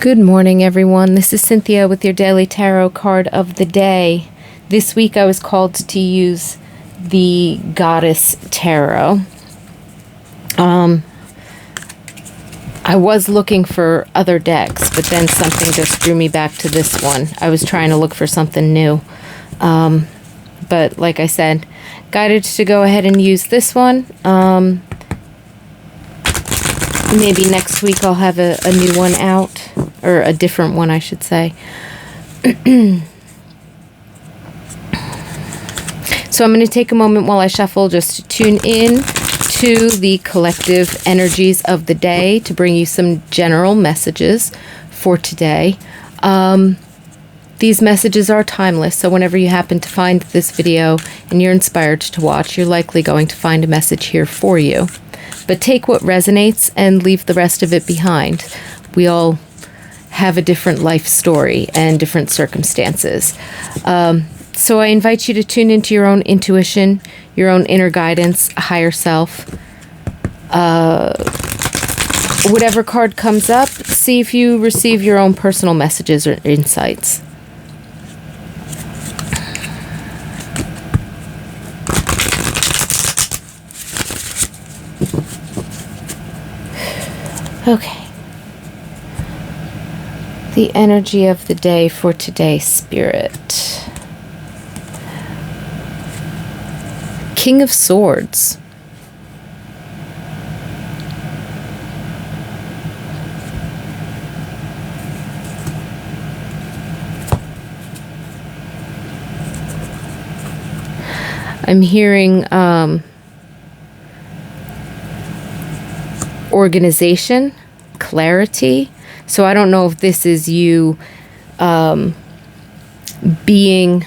Good morning, everyone. This is Cynthia with your daily tarot card of the day. This week I was called to use the Goddess Tarot. I was looking for other decks, but then something just drew me back to this one. I was trying to look for something new. But like I said, guided to go ahead and use this one. Maybe next week I'll have a new one out, or a different one, I should say. So I'm going to take a moment while I shuffle just to tune in to the collective energies of the day to bring you some general messages for today. These messages are timeless, so whenever you happen to find this video and you're inspired to watch, you're likely going to find a message here for you. But take what resonates and leave the rest of it behind. We all have a different life story and different circumstances. So I invite you to tune into your own intuition, your own inner guidance, higher self. Whatever card comes up, see if you receive your own personal messages or insights. Okay. The energy of the day for today, Spirit. King of Swords. I'm hearing organization, clarity. So I don't know if this is you being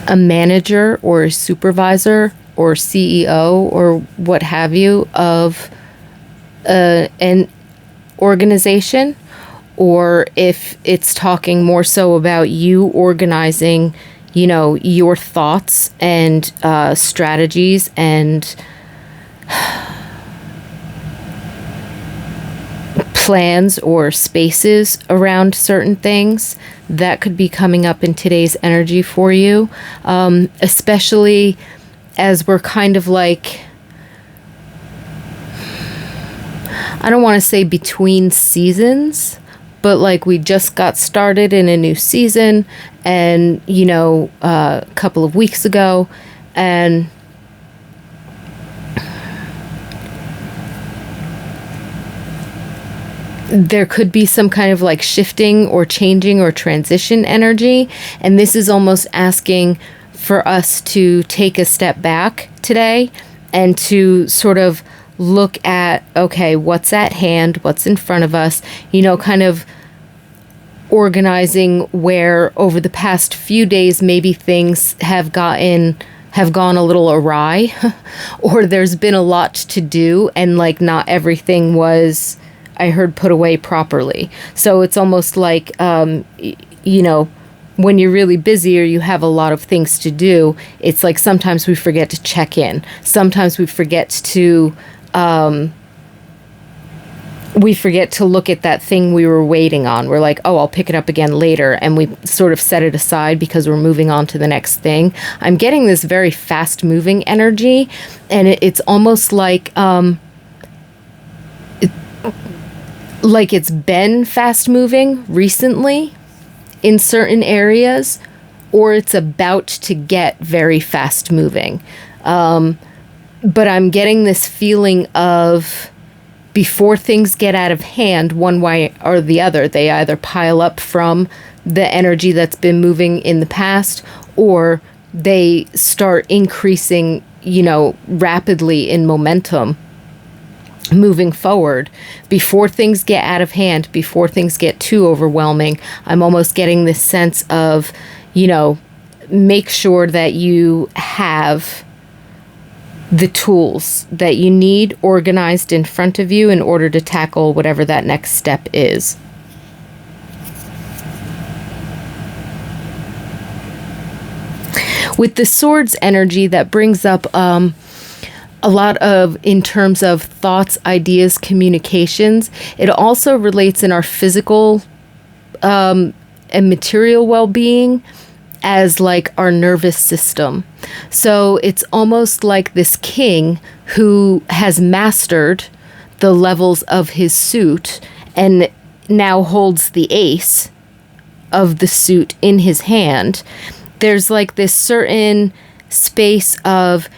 a manager or a supervisor or CEO or what have you of an organization, or if it's talking more so about you organizing, you know, your thoughts and strategies and plans or spaces around certain things. That could be coming up in today's energy for you, especially as we're kind of like, I don't want to say between seasons, but like we just got started in a new season, and you know, a couple of weeks ago, and there could be some kind of like shifting or changing or transition energy. And this is almost asking for us to take a step back today and to sort of look at, okay, what's at hand, what's in front of us, you know, kind of organizing where over the past few days, maybe things have gone a little awry or there's been a lot to do and like not everything was, I heard, put away properly. So it's almost like, you know, when you're really busy or you have a lot of things to do, it's like sometimes we forget to check in. Sometimes we forget to look at that thing we were waiting on. We're like, oh, I'll pick it up again later. And we sort of set it aside because we're moving on to the next thing. I'm getting this very fast moving energy, and it's almost like, like it's been fast moving recently in certain areas, or it's about to get very fast moving. But I'm getting this feeling of before things get out of hand one way or the other, they either pile up from the energy that's been moving in the past, or they start increasing, you know, rapidly in momentum moving forward. Before things get out of hand, before things get too overwhelming, I'm almost getting this sense of, you know, make sure that you have the tools that you need organized in front of you in order to tackle whatever that next step is. With the swords energy, that brings up a lot of, in terms of thoughts, ideas, communications. It also relates in our physical and material well-being as like our nervous system. So it's almost like this king who has mastered the levels of his suit and now holds the ace of the suit in his hand. There's like this certain space of,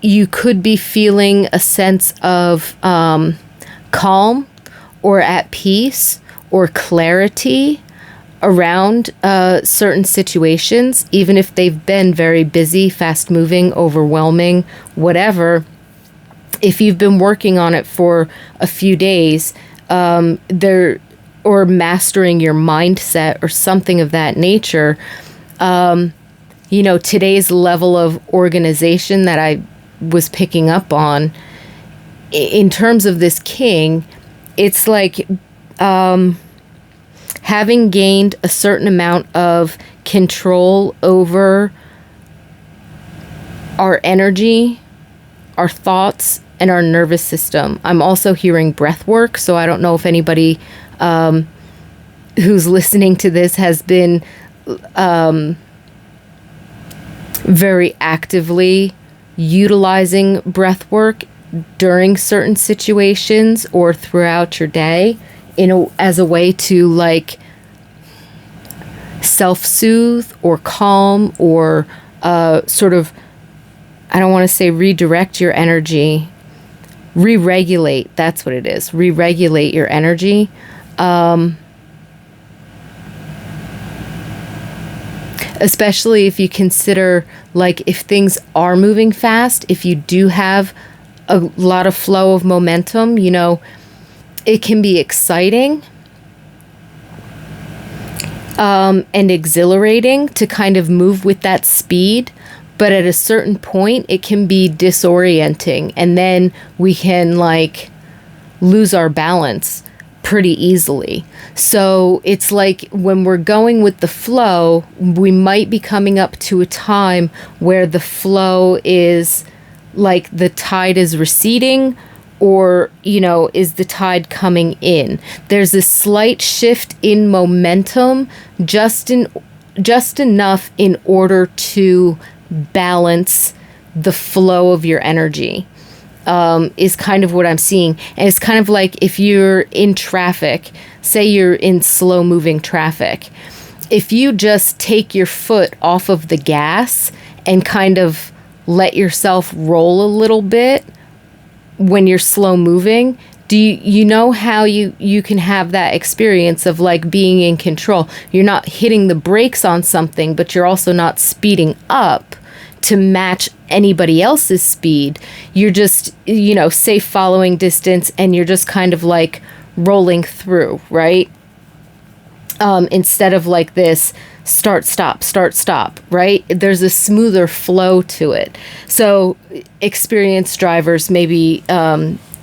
you could be feeling a sense of calm or at peace or clarity around certain situations, even if they've been very busy, fast moving, overwhelming, whatever. If you've been working on it for a few days, or mastering your mindset or something of that nature, today's level of organization that I was picking up on, in terms of this king, it's like having gained a certain amount of control over our energy, our thoughts, and our nervous system. I'm also hearing breath work, so I don't know if anybody who's listening to this has been very actively utilizing breath work during certain situations or throughout your day as a way to like self-soothe or calm or sort of, I don't want to say redirect your energy, re-regulate. That's what it is. Re-regulate your energy. Especially if you consider, like, if things are moving fast, if you do have a lot of flow of momentum, it can be exciting and exhilarating to kind of move with that speed. But at a certain point, it can be disorienting. And then we can, like, lose our balance pretty easily. So it's like when we're going with the flow, we might be coming up to a time where the flow is like the tide is receding, or, is the tide coming in? There's a slight shift in momentum, just enough in order to balance the flow of your energy. Is kind of what I'm seeing. And it's kind of like if you're in traffic, say you're in slow moving traffic, if you just take your foot off of the gas and kind of let yourself roll a little bit when you're slow moving, do you know how you can have that experience of like being in control? You're not hitting the brakes on something, but you're also not speeding up to match anybody else's speed. You're just, safe following distance, and you're just kind of like rolling through, right? Instead of like this start, stop, right? There's a smoother flow to it. So experienced drivers, maybe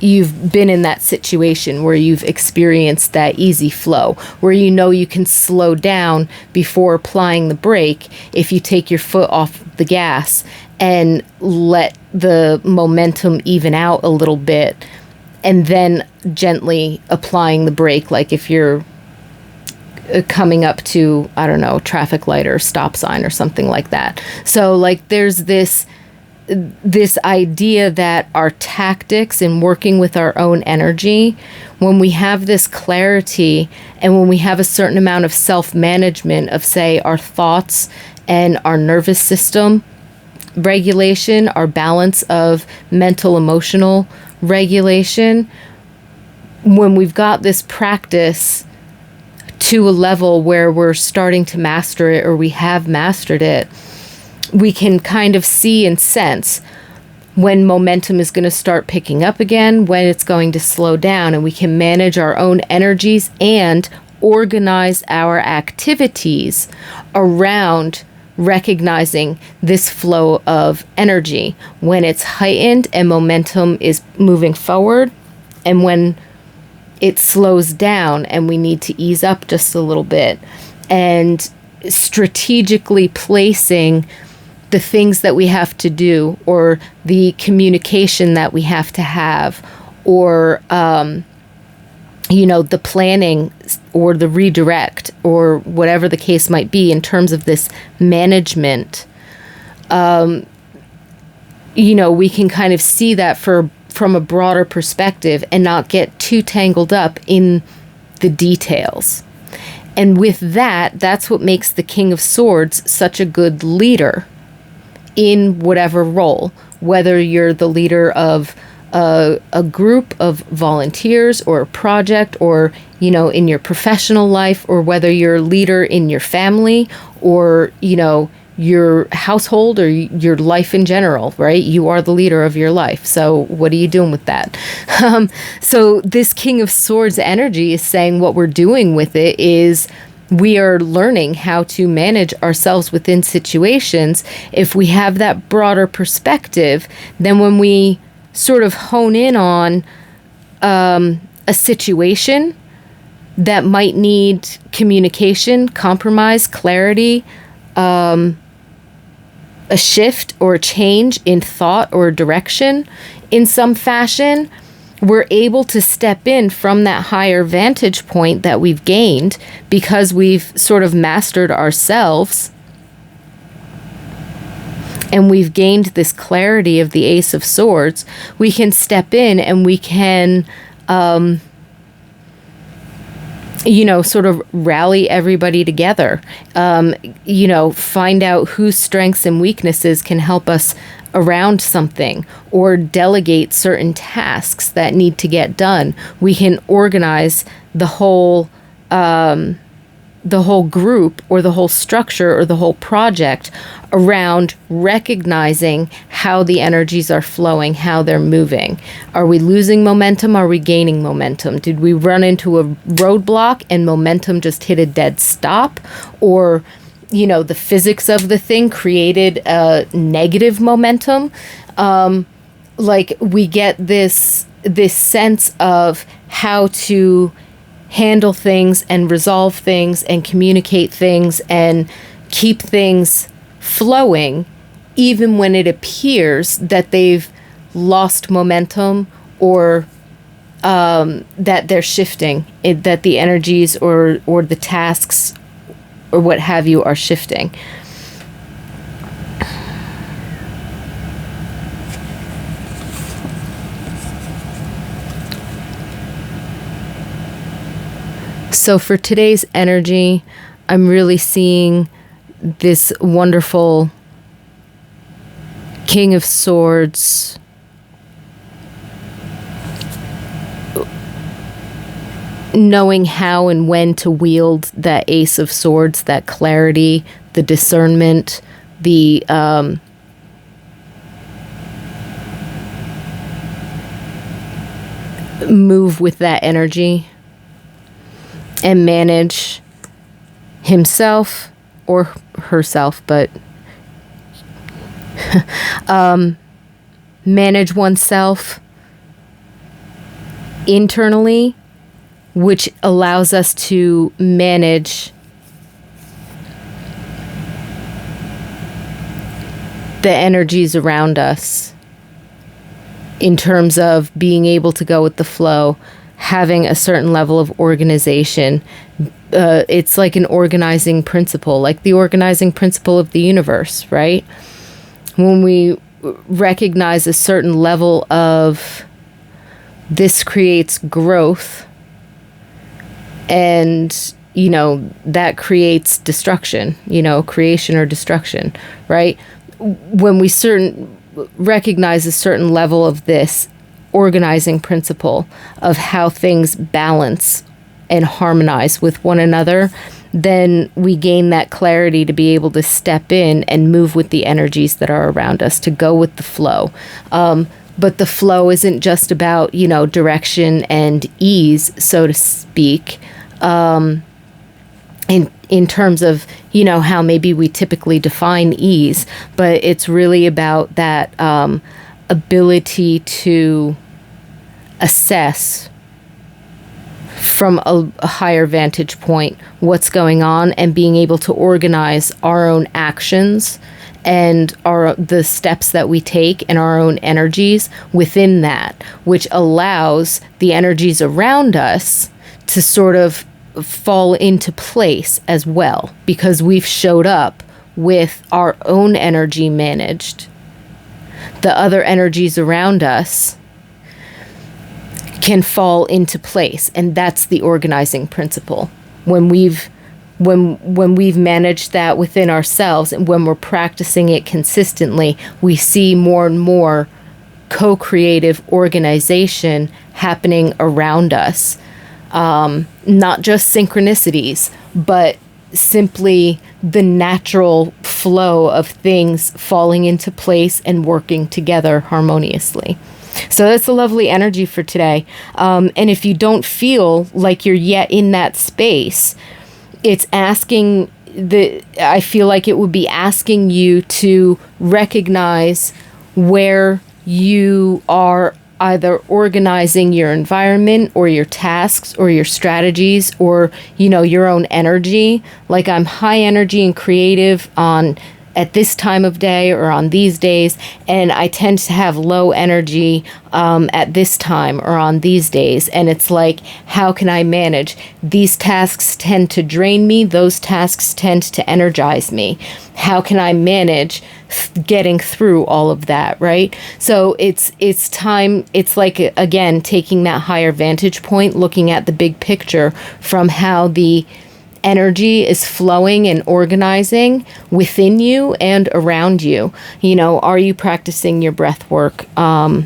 you've been in that situation where you've experienced that easy flow, where you can slow down before applying the brake if you take your foot off the gas and let the momentum even out a little bit, and then gently applying the brake, like if you're coming up to, I don't know, traffic light or stop sign or something like that. So like there's this idea that our tactics in working with our own energy, when we have this clarity and when we have a certain amount of self-management of, say, our thoughts and our nervous system regulation, our balance of mental, emotional regulation, when we've got this practice to a level where we're starting to master it, or we have mastered it, we can kind of see and sense when momentum is going to start picking up again, when it's going to slow down, and we can manage our own energies and organize our activities around recognizing this flow of energy when it's heightened and momentum is moving forward, and when it slows down and we need to ease up just a little bit, and strategically placing the things that we have to do, or the communication that we have to have, or the planning or the redirect, or whatever the case might be in terms of this management. We can kind of see that from a broader perspective and not get too tangled up in the details. And with that, that's what makes the King of Swords such a good leader in whatever role, whether you're the leader of a group of volunteers or a project, or, in your professional life, or whether you're a leader in your family, or, your household, or your life in general, right? You are the leader of your life. So what are you doing with that? So this King of Swords energy is saying what we're doing with it is we are learning how to manage ourselves within situations. If we have that broader perspective, then when we sort of hone in on a situation that might need communication, compromise, clarity, a shift or a change in thought or direction in some fashion, we're able to step in from that higher vantage point that we've gained because we've sort of mastered ourselves. And we've gained this clarity of the Ace of Swords. We can step in and we can, sort of rally everybody together. Find out whose strengths and weaknesses can help us around something, or delegate certain tasks that need to get done. We can organize the whole group, or the whole structure, or the whole project around recognizing how the energies are flowing, how they're moving. Are we losing momentum? Are we gaining momentum? Did we run into a roadblock and momentum just hit a dead stop? Or, the physics of the thing created a negative momentum? We get this sense of how to handle things and resolve things and communicate things and keep things flowing, even when it appears that they've lost momentum, or that they're shifting, that the energies or the tasks or what have you are shifting. So for today's energy, I'm really seeing this wonderful King of Swords knowing how and when to wield that Ace of Swords, that clarity, the discernment, the move with that energy and manage himself or herself, but manage oneself internally, which allows us to manage the energies around us in terms of being able to go with the flow, having a certain level of organization. It's like an organizing principle, like the organizing principle of the universe, right? When we recognize a certain level of this creates growth, and, that creates destruction, creation or destruction, right? When we recognize a certain level of this organizing principle of how things balance and harmonize with one another, then we gain that clarity to be able to step in and move with the energies that are around us, to go with the flow. But the flow isn't just about, direction and ease, so to speak, in terms of, how maybe we typically define ease, but it's really about that ability to assess from a higher vantage point what's going on, and being able to organize our own actions and the steps that we take and our own energies within that, which allows the energies around us to sort of fall into place as well, because we've showed up with our own energy managed. The other energies around us can fall into place, and that's the organizing principle. When we've managed that within ourselves, and when we're practicing it consistently, we see more and more co-creative organization happening around us. Not just synchronicities, but simply the natural flow of things falling into place and working together harmoniously. So that's a lovely energy for today. And if you don't feel like you're yet in that space, it's asking I feel like it would be asking you to recognize where you are either organizing your environment or your tasks or your strategies or, your own energy. Like, I'm high energy and creative at this time of day or on these days, and I tend to have low energy at this time or on these days. And it's like, how can I manage? These tasks tend to drain me. Those tasks tend to energize me. How can I manage getting through all of that, right? So it's time. It's like, again, taking that higher vantage point, looking at the big picture from how the energy is flowing and organizing within you and around you. Are you practicing your breath work? Are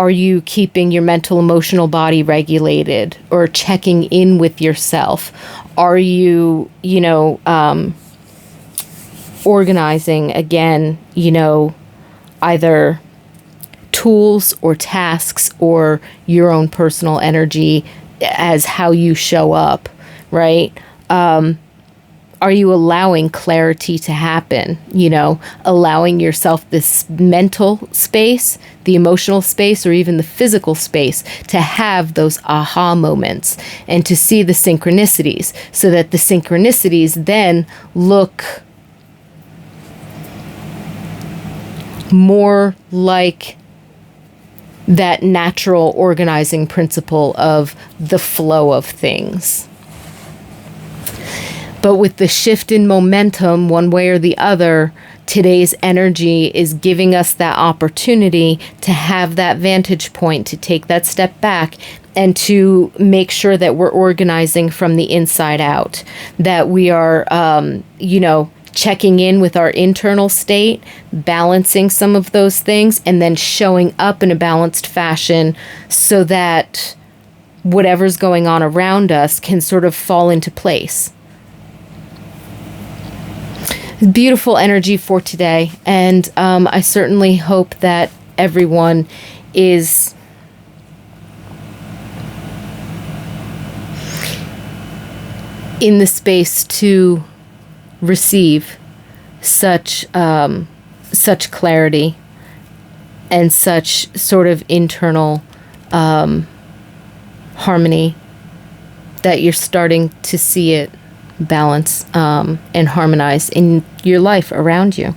you keeping your mental, emotional body regulated or checking in with yourself? Are you, organizing, again, either tools or tasks or your own personal energy as how you show up, right? Are you allowing clarity to happen? Allowing yourself this mental space, the emotional space, or even the physical space to have those aha moments and to see the synchronicities, so that the synchronicities then look more like that natural organizing principle of the flow of things. But with the shift in momentum, one way or the other, today's energy is giving us that opportunity to have that vantage point, to take that step back and to make sure that we're organizing from the inside out, that we are, checking in with our internal state, balancing some of those things, and then showing up in a balanced fashion so that whatever's going on around us can sort of fall into place. Beautiful energy for today, and I certainly hope that everyone is in the space to receive such clarity and such sort of internal harmony, that you're starting to see it balance and harmonize in your life around you.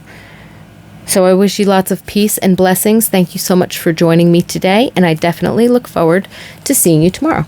So I wish you lots of peace and blessings. Thank you so much for joining me today, and I definitely look forward to seeing you tomorrow.